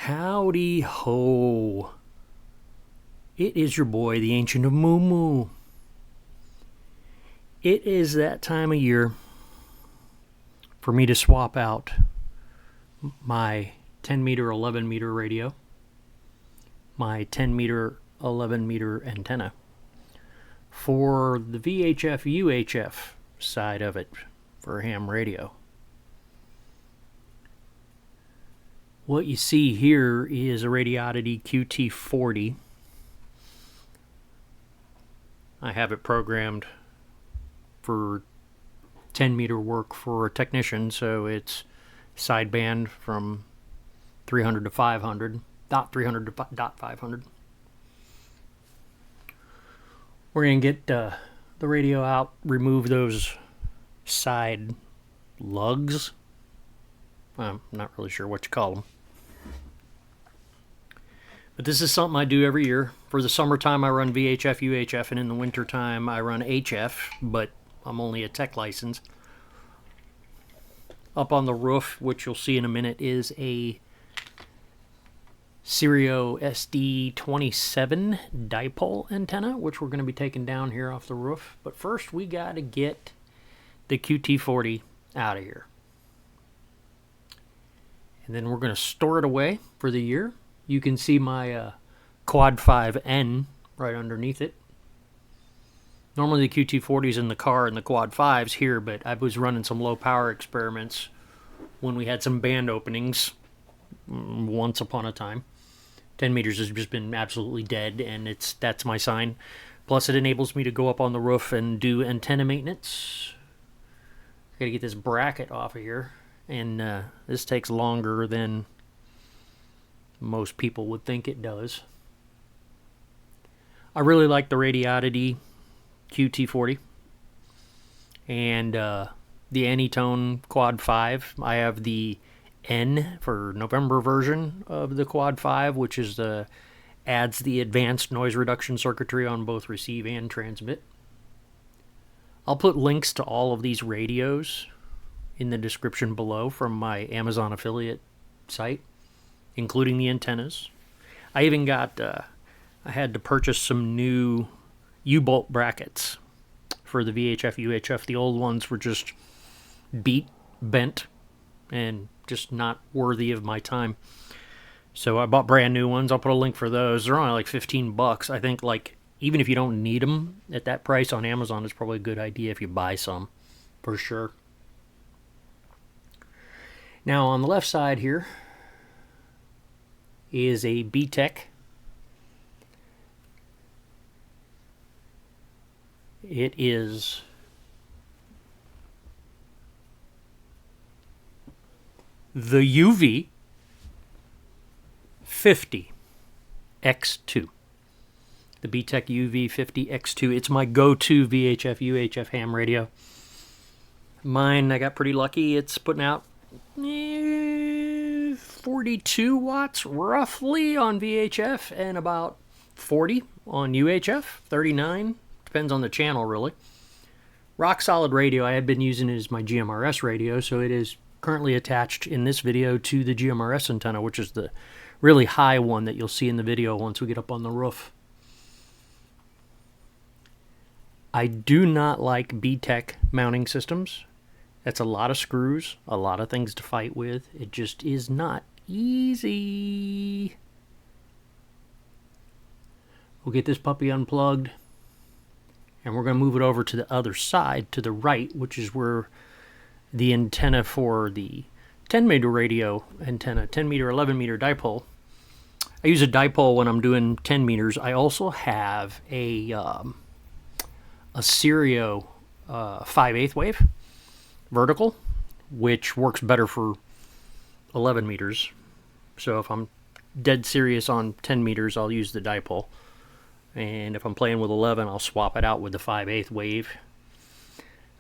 Howdy ho. It is your boy, the Ancient of Moo Moo. It is that time of year for me to swap out my 10 meter, 11 meter radio, my 10 meter, 11 meter antenna for the VHF UHF side of it for ham radio. What you see here is a Radioddity QT40. I have it programmed for 10 meter work for a technician, so it's sideband from 300 to 500, dot 300 to dot 500. We're going to get the radio out, remove those side lugs. I'm not really sure what you call them. But this is something I do every year. For the summertime, I run VHF, UHF, and in the wintertime, I run HF, but I'm only a tech license. Up on the roof, which you'll see in a minute, is a Sirio SD 27 dipole antenna, which we're going to be taking down here off the roof. But first, we got to get the QT40 out of here. And then we're going to store it away for the year. You can see my Quad 5N right underneath it. Normally the QT40 is in the car and the Quad 5's here, but I was running some low power experiments when we had some band openings once upon a time. 10 meters has just been absolutely dead, and that's my sign. Plus it enables me to go up on the roof and do antenna maintenance. Got to get this bracket off of here, and this takes longer than most people would think it does. I really like the Radioddity QT40 and the Anytone Quad 5. I have the N for November version of the Quad 5, which is adds the advanced noise reduction circuitry on both receive and transmit. I'll put links to all of these radios in the description below from my Amazon affiliate site, including the antennas. I even got, I had to purchase some new U-bolt brackets for the VHF, UHF. The old ones were just bent, and just not worthy of my time. So I bought brand new ones. I'll put a link for those. They're only like $15. I think, like, even if you don't need them at that price on Amazon, it's probably a good idea if you buy some, for sure. Now on the left side here is a B-Tech. It is the UV50X2. The B-Tech UV50X2. It's my go-to VHF UHF ham radio. Mine, I got pretty lucky. It's putting out 42 watts roughly on VHF and about 40 on UHF, 39. Depends on the channel, really. Rock solid radio. I had been using it as my GMRS radio, so it is currently attached in this video to the GMRS antenna, which is the really high one that you'll see in the video once we get up on the roof. I do not like B-Tech mounting systems. That's a lot of screws, a lot of things to fight with. It just is not easy. We'll get this puppy unplugged, and we're going to move it over to the other side, to the right, which is where the antenna for the 10 meter radio antenna, 10 meter, 11 meter dipole. I use a dipole when I'm doing 10 meters. I also have a Sirio 5/8 wave vertical, which works better for 11 meters. So if I'm dead serious on 10 meters, I'll use the dipole. And if I'm playing with 11, I'll swap it out with the 5/8 wave.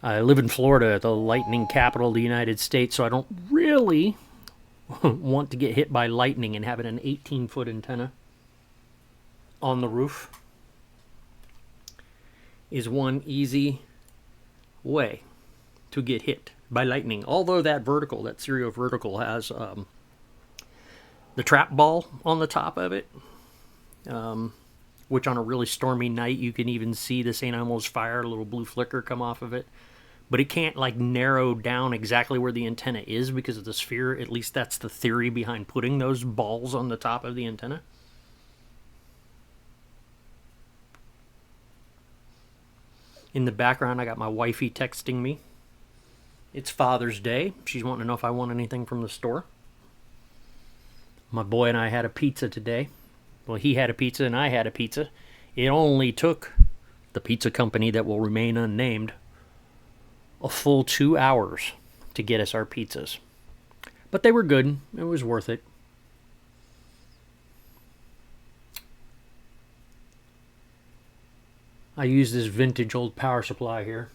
I live in Florida, the lightning capital of the United States, so I don't really want to get hit by lightning and having an 18-foot antenna on the roof is one easy way to get hit by lightning. Although that vertical, that Sirio vertical, has the trap ball on the top of it, which on a really stormy night you can even see the St. Elmo's fire, a little blue flicker come off of it. But it can't like narrow down exactly where the antenna is because of the sphere. At least that's the theory behind putting those balls on the top of the antenna. In the background, I got my wifey texting me. It's Father's Day. She's wanting to know if I want anything from the store. My boy and I had a pizza today. Well, he had a pizza and I had a pizza. It only took the pizza company that will remain unnamed a full 2 hours to get us our pizzas. But they were good. It was worth it. I use this vintage old power supply here.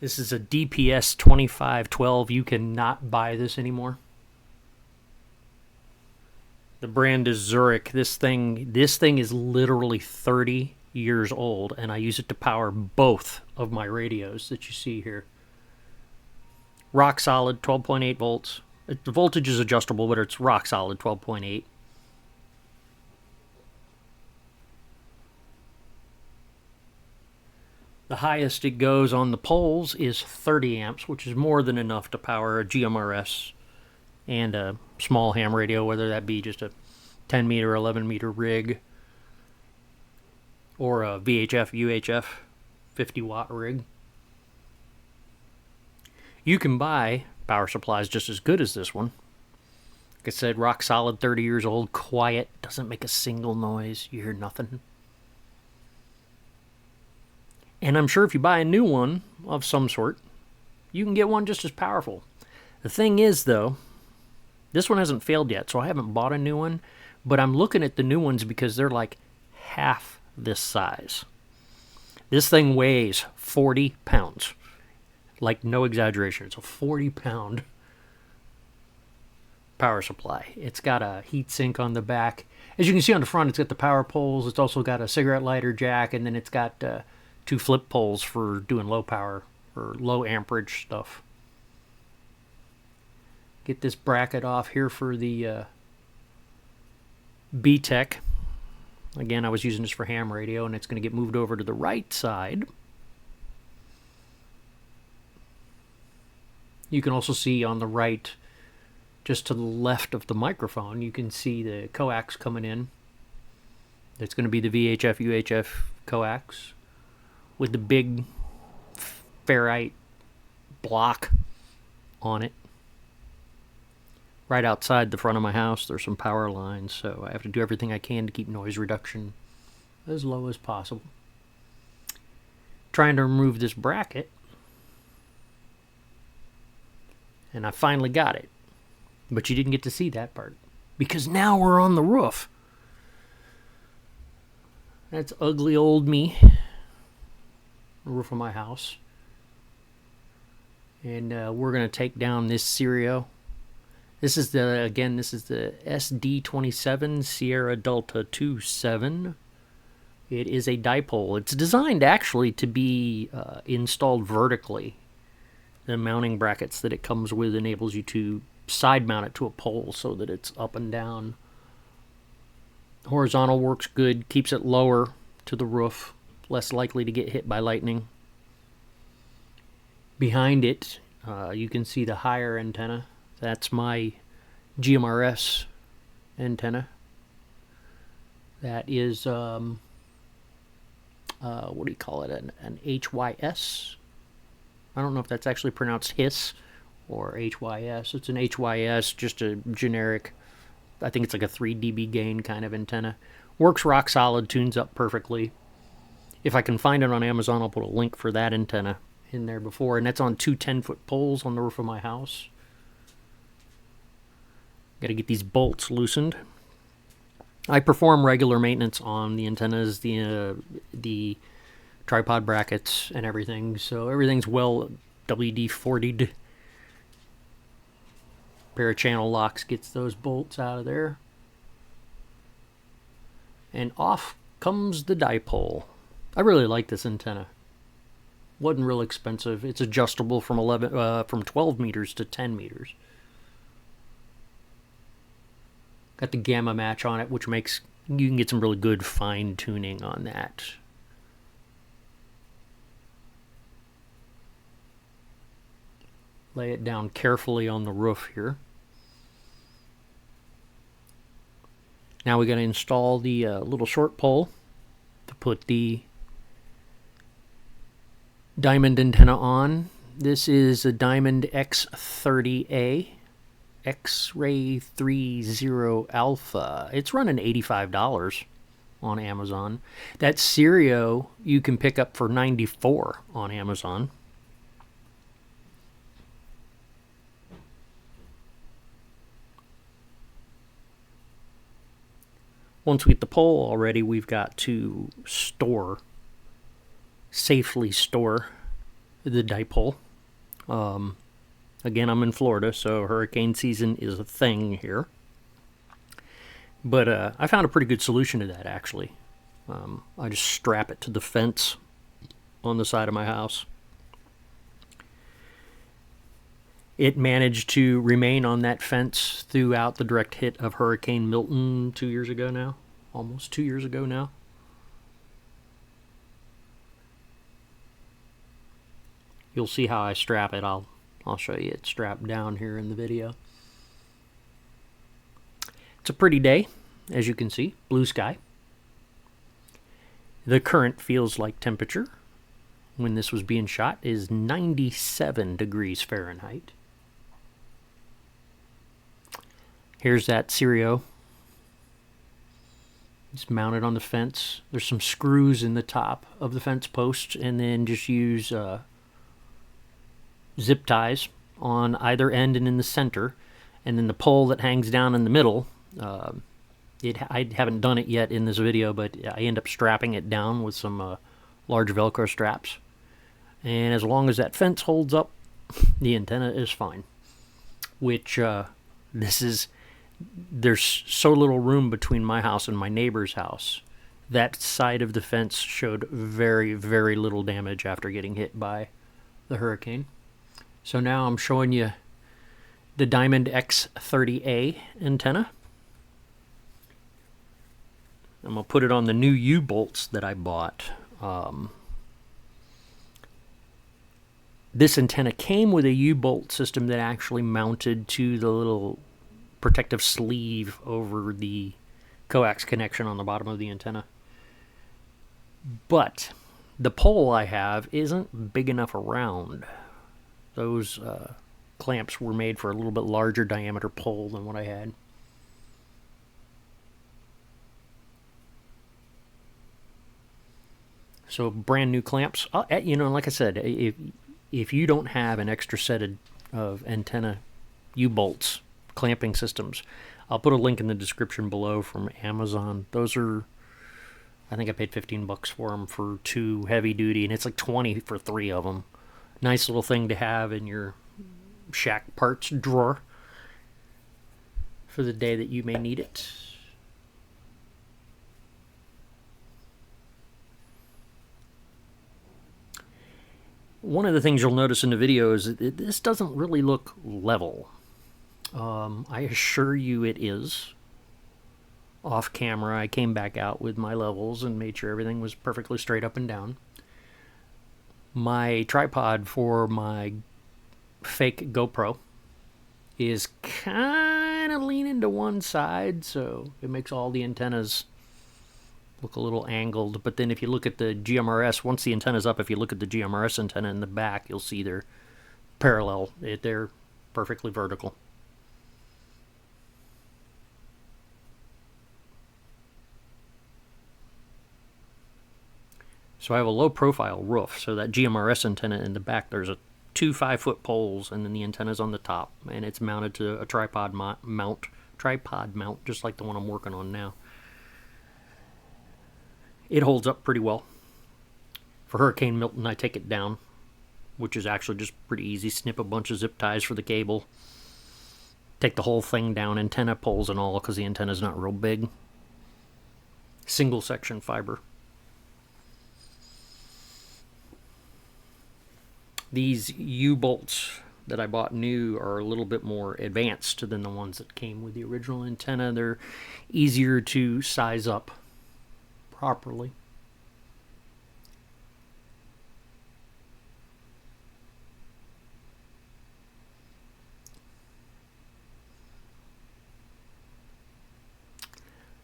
This is a DPS 2512. You cannot buy this anymore. The brand is Zurich. This thing is literally 30 years old, and I use it to power both of my radios that you see here. Rock solid, 12.8 volts. The voltage is adjustable, but it's rock solid, 12.8. The highest it goes on the poles is 30 amps, which is more than enough to power a GMRS and a small ham radio, whether that be just a 10 meter, 11 meter rig, or a VHF, UHF 50 watt rig. You can buy power supplies just as good as this one. Like I said, rock solid, 30 years old, quiet, doesn't make a single noise, you hear nothing. And I'm sure if you buy a new one of some sort, you can get one just as powerful. The thing is, though, this one hasn't failed yet, so I haven't bought a new one, but I'm looking at the new ones because they're like half this size. This thing weighs 40 pounds. Like, no exaggeration. It's a 40-pound power supply. It's got a heat sink on the back. As you can see on the front, it's got the power poles. It's also got a cigarette lighter jack, and then it's got 2 flip poles for doing low power or low amperage stuff. Get this bracket off here for the B-Tech. Again, I was using this for ham radio, and it's going to get moved over to the right side. You can also see on the right, just to the left of the microphone, you can see the coax coming in. It's going to be the VHF, UHF coax with the big ferrite block on it. Right outside the front of my house, there's some power lines, so I have to do everything I can to keep noise reduction as low as possible. Trying to remove this bracket, and I finally got it. But you didn't get to see that part, because now we're on the roof. That's ugly old me. The roof of my house. And we're going to take down this Sirio. This is the SD27 Sierra Delta 27. It is a dipole. It's designed actually to be installed vertically. The mounting brackets that it comes with enables you to side mount it to a pole so that it's up and down. Horizontal works good, keeps it lower to the roof, less likely to get hit by lightning. Behind it, you can see the higher antenna. That's my GMRS antenna. That is, what do you call it, an HYS? I don't know if that's actually pronounced HIS or HYS. It's an HYS, just a generic, I think it's like a 3 dB gain kind of antenna. Works rock solid, tunes up perfectly. If I can find it on Amazon, I'll put a link for that antenna in there before, and that's on 2 10-foot poles on the roof of my house. Got to get these bolts loosened. I perform regular maintenance on the antennas, the tripod brackets, and everything, so everything's well WD-40'd. Pair of channel locks gets those bolts out of there. And off comes the dipole. I really like this antenna. Wasn't real expensive. It's adjustable from 12 meters to 10 meters. Got the gamma match on it, which makes you can get some really good fine tuning on that. Lay it down carefully on the roof here. Now we got to install the little short pole to put the diamond antenna on. This is a Diamond X30A X-Ray 30 Alpha. It's running $85 on Amazon. That Sirio you can pick up for $94 on Amazon. Once we get the pole all ready, we've got to safely store the dipole. Again, I'm in Florida, so hurricane season is a thing here. But I found a pretty good solution to that, actually. I just strap it to the fence on the side of my house. It managed to remain on that fence throughout the direct hit of Hurricane Milton 2 years ago now. Almost 2 years ago now. You'll see how I strap it. I'll show you it strapped down here in the video. It's a pretty day, as you can see. Blue sky. The current feels like temperature when this was being shot is 97 degrees Fahrenheit. Here's that Sirio. It's mounted on the fence. There's some screws in the top of the fence post, and then just use zip ties on either end and in the center. And then the pole that hangs down in the middle, I haven't done it yet in this video, but I end up strapping it down with some large Velcro straps. And as long as that fence holds up, the antenna is fine. Which, there's so little room between my house and my neighbor's house. That side of the fence showed very, very little damage after getting hit by the hurricane. So now I'm showing you the Diamond X30A antenna. I'm going to put it on the new U-bolts that I bought. This antenna came with a U-bolt system that actually mounted to the little protective sleeve over the coax connection on the bottom of the antenna. But the pole I have isn't big enough around. Those clamps were made for a little bit larger diameter pole than what I had. So brand new clamps. You know, like I said, if you don't have an extra set of antenna U-bolts, clamping systems, I'll put a link in the description below from Amazon. Those are, I think I paid $15 for them for 2 heavy duty, and it's like $20 for 3 of them. Nice little thing to have in your shack parts drawer for the day that you may need it. One of the things you'll notice in the video is that this doesn't really look level. I assure you it is. Off camera, I came back out with my levels and made sure everything was perfectly straight up and down. My tripod for my fake GoPro is kind of leaning to one side, so it makes all the antennas look a little angled. But then if you look at the GMRS, once the antenna's up, if you look at the GMRS antenna in the back, you'll see they're parallel. They're perfectly vertical. So I have a low profile roof, so that GMRS antenna in the back, there's 2 5-foot poles, and then the antenna's on the top, and it's mounted to a tripod mount, just like the one I'm working on now. It holds up pretty well. For Hurricane Milton, I take it down, which is actually just pretty easy. Snip a bunch of zip ties for the cable, take the whole thing down, antenna poles and all, because the antenna's not real big. Single section fiber. These U-bolts that I bought new are a little bit more advanced than the ones that came with the original antenna. They're easier to size up properly.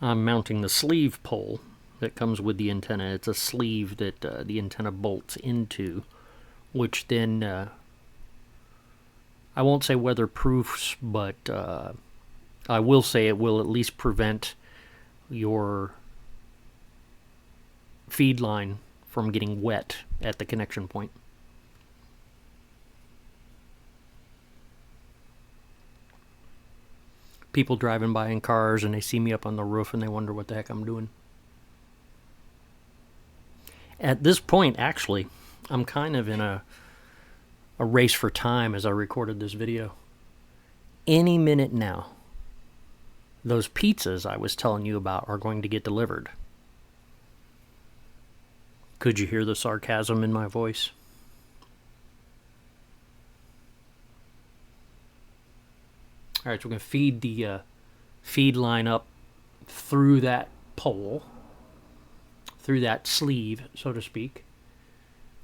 I'm mounting the sleeve pole that comes with the antenna. It's a sleeve that the antenna bolts into, which then I won't say weatherproofs, but I will say it will at least prevent your feed line from getting wet at the connection point. People driving by in cars and they see me up on the roof and they wonder what the heck I'm doing. At this point, actually, I'm kind of in a race for time as I recorded this video. Any minute now, those pizzas I was telling you about are going to get delivered. Could you hear the sarcasm in my voice? All right, so we're going to feed the feed line up through that pole, through that sleeve, so to speak.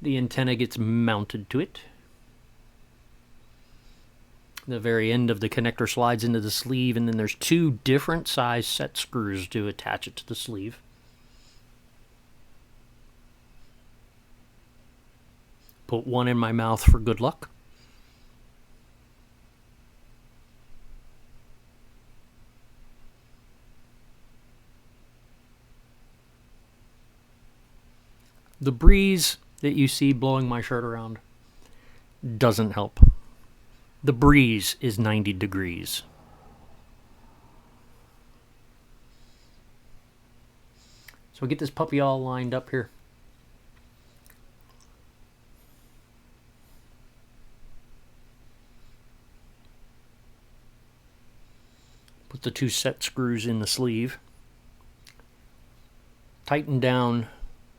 The antenna gets mounted to it. The very end of the connector slides into the sleeve, and then there's two different size set screws to attach it to the sleeve. Put one in my mouth for good luck. The breeze that you see blowing my shirt around doesn't help. The breeze is 90 degrees. So get this puppy all lined up here. Put the two set screws in the sleeve. Tighten down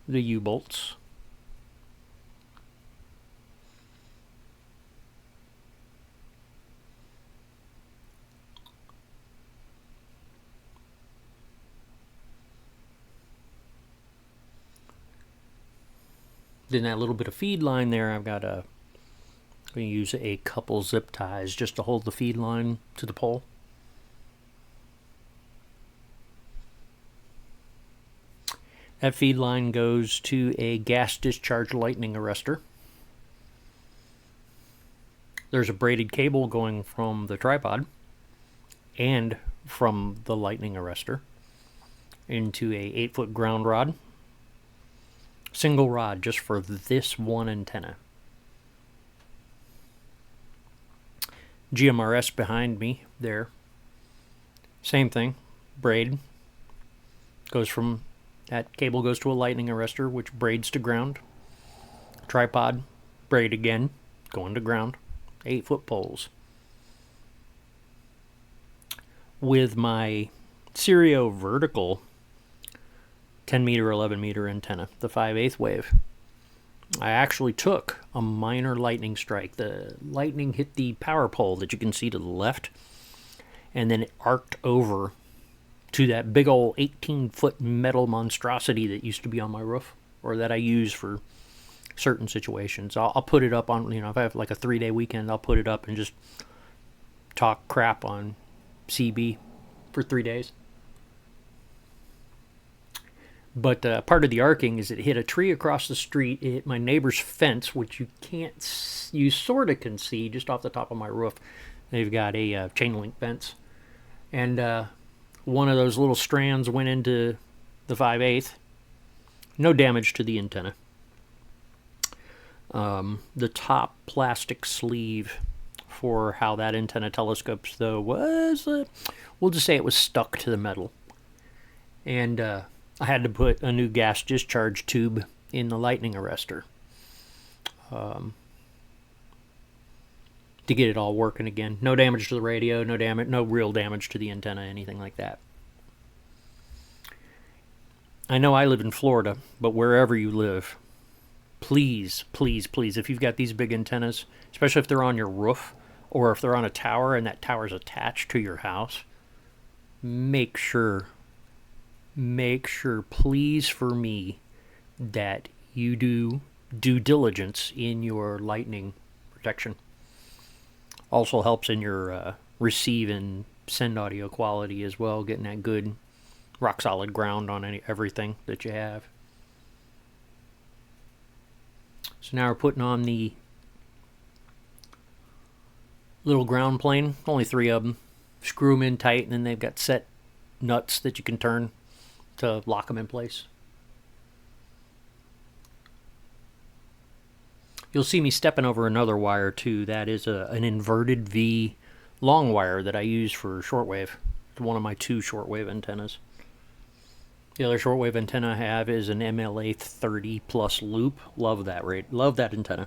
the U-bolts. Then that little bit of feed line there, I'm going to use a couple zip ties just to hold the feed line to the pole. That feed line goes to a gas discharge lightning arrestor. There's a braided cable going from the tripod and from the lightning arrestor into a 8-foot ground rod. Single rod just for this one antenna. GMRS behind me there. Same thing. Braid. Goes from that cable goes to a lightning arrestor, which braids to ground. Tripod, braid again, going to ground. 8-foot poles. With my Sirio vertical 10 meter, 11 meter antenna, the 5/8 wave, I actually took a minor lightning strike. The lightning hit the power pole that you can see to the left, and then it arced over to that big old 18-foot metal monstrosity that used to be on my roof, or that I use for certain situations. I'll put it up on, if I have like a 3-day weekend, I'll put it up and just talk crap on CB for 3 days. But part of the arcing is it hit a tree across the street. It hit my neighbor's fence, which you sort of can see just off the top of my roof. They've got a chain link fence. And one of those little strands went into the 5/8. No damage to the antenna. The top plastic sleeve for how that antenna telescopes, though, was, we'll just say it was stuck to the metal. And I had to put a new gas discharge tube in the lightning arrestor to get it all working again. No damage to the radio, no real damage to the antenna, anything like that. I know I live in Florida, but wherever you live, please, please, please, if you've got these big antennas, especially if they're on your roof or if they're on a tower and that tower's attached to your house, make sure, please, for me, that you do due diligence in your lightning protection. Also helps in your receive and send audio quality as well, getting that good rock solid ground on everything that you have. So now we're putting on the little ground plane, only 3 of them. Screw them in tight, and then they've got set nuts that you can turn to lock them in place. You'll see me stepping over another wire too. That is an inverted V long wire that I use for shortwave. It's one of my 2 shortwave antennas. The other shortwave antenna I have is an MLA 30 plus loop. Love that rate. Love that antenna.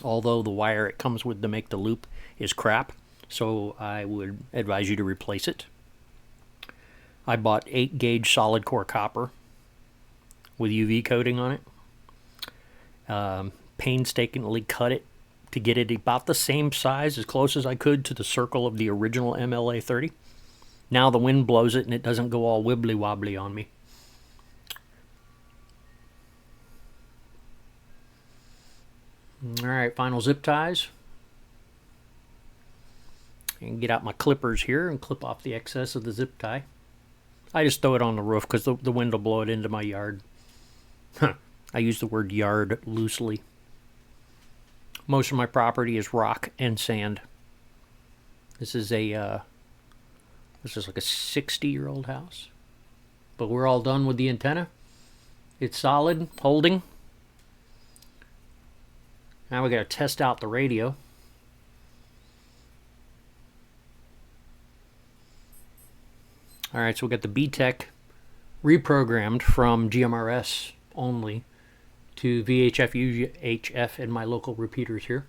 Although the wire it comes with to make the loop is crap, so I would advise you to replace it. I bought 8 gauge solid core copper with UV coating on it. Painstakingly cut it to get it about the same size, as close as I could to the circle of the original MLA 30. Now the wind blows it and it doesn't go all wibbly wobbly on me. Alright, final zip ties. And get out my clippers here and clip off the excess of the zip tie. I just throw it on the roof because the wind will blow it into my yard. I use the word yard loosely. Most of my property is rock and sand. This is like a 60-year-old house. But we're all done with the antenna. It's solid, holding. Now we got to test out the radio. Alright, so we got the B-Tech reprogrammed from GMRS only to VHF, UHF, and my local repeaters here.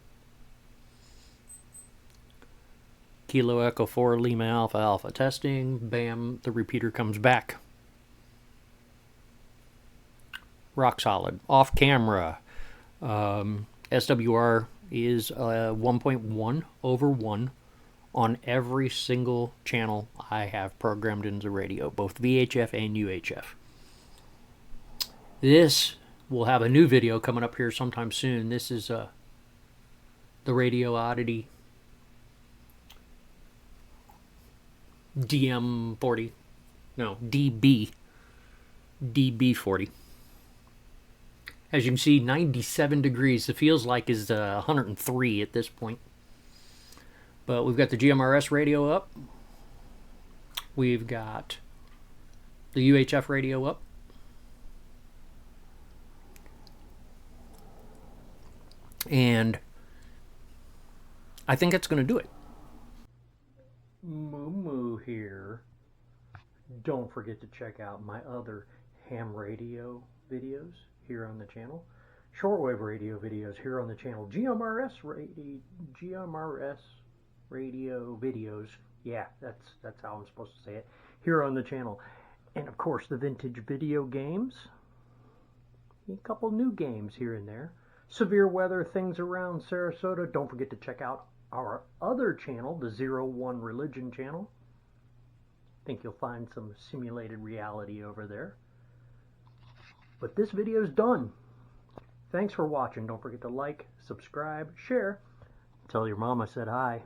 Kilo Echo 4 Lima Alpha Alpha testing. Bam, the repeater comes back. Rock solid. Off camera. SWR is 1.1 over 1 on every single channel I have programmed into the radio, both VHF and UHF. This will have a new video coming up here sometime soon. This is the Radioddity DB40. As you can see, 97 degrees. It feels like is 103 at this point. But we've got the GMRS radio up. We've got the UHF radio up. And I think that's going to do it. Moo here. Don't forget to check out my other ham radio videos here on the channel. Shortwave radio videos here on the channel. GMRS radio videos. Yeah, that's how I'm supposed to say it. Here on the channel. And of course the vintage video games. A couple new games here and there. Severe weather things around Sarasota. Don't forget to check out our other channel, the 01 Religion channel. I think you'll find some simulated reality over there. But this video is done. Thanks for watching. Don't forget to like, subscribe, share. Tell your mom I said hi.